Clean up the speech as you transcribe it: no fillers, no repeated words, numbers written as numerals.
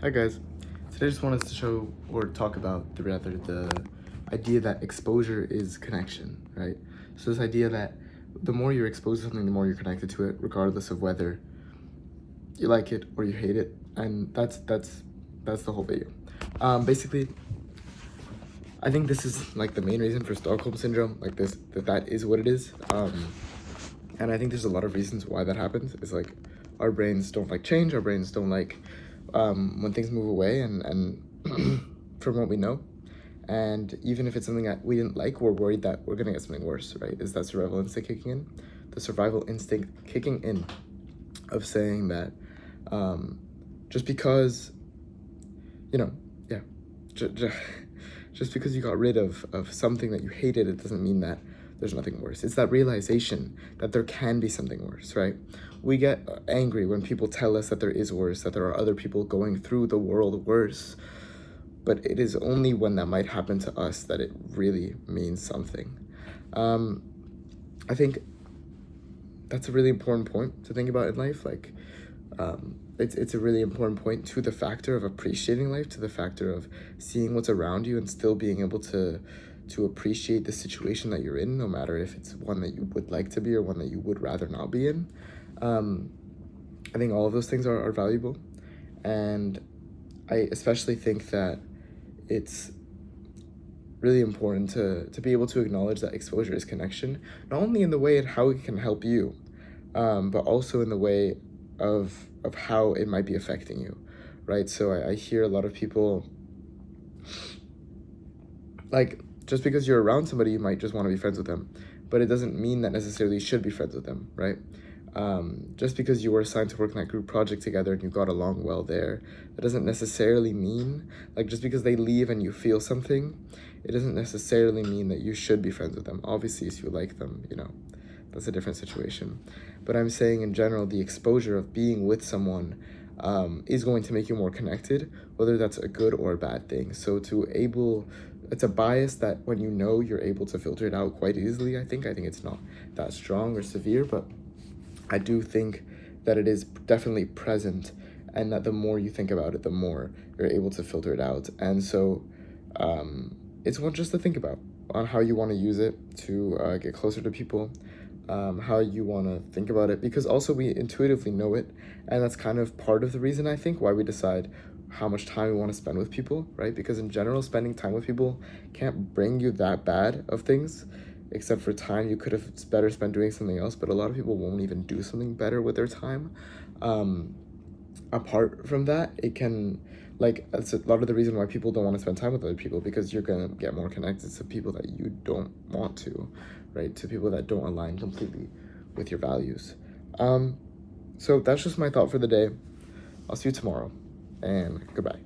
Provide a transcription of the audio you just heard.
Hi guys. Today I just wanted to show or talk about the idea that exposure is connection, right? So this idea that the more you're exposed to something, the more you're connected to it, regardless of whether you like it or you hate it. And that's the whole video. Basically, I think this is like the main reason for Stockholm syndrome, like that is what it is. And I think there's a lot of reasons why that happens. It's like our brains don't like change, our brains don't like when things move away and from what we know. And even if it's something that we didn't like, we're worried that we're gonna get something worse, right? Is that survival instinct kicking in? The survival instinct kicking in of saying that just because, you know, yeah, just because you got rid of something that you hated, it doesn't mean that there's nothing worse. It's that realization that there can be something worse, right? We get angry when people tell us that there is worse, that there are other people going through the world worse. But it is only when that might happen to us that it really means something. I think that's a really important point to think about in life. Like, it's a really important point to the factor of appreciating life, to the factor of seeing what's around you and still being able to appreciate the situation that you're in, no matter if it's one that you would like to be or one that you would rather not be in. I think all of those things are valuable. And I especially think that it's really important to be able to acknowledge that exposure is connection, not only in the way of how it can help you, but also in the way of how it might be affecting you, right? So I hear a lot of people, like, just because you're around somebody, you might just want to be friends with them, but it doesn't mean that necessarily you should be friends with them, right? Just because you were assigned to work in that group project together and you got along well there, that doesn't necessarily mean, like, just because they leave and you feel something, it doesn't necessarily mean that you should be friends with them. Obviously, if you like them, you know, that's a different situation. But I'm saying in general, the exposure of being with someone is going to make you more connected, whether that's a good or a bad thing. So it's a bias that when you know, you're able to filter it out quite easily, I think it's not that strong or severe, but I do think that it is definitely present, and that the more you think about it, the more you're able to filter it out. And so it's one just to think about on how you want to use it to get closer to people, how you want to think about it, because also we intuitively know it, and that's kind of part of the reason, I think, why we decide how much time we want to spend with people, right? Because in general, spending time with people can't bring you that bad of things, except for time you could have better spent doing something else. But a lot of people won't even do something better with their time. Apart from that, it can, like, that's a lot of the reason why people don't want to spend time with other people, because you're gonna get more connected to people that you don't want to, right? To people that don't align completely with your values. So that's just my thought for the day. I'll see you tomorrow, and goodbye.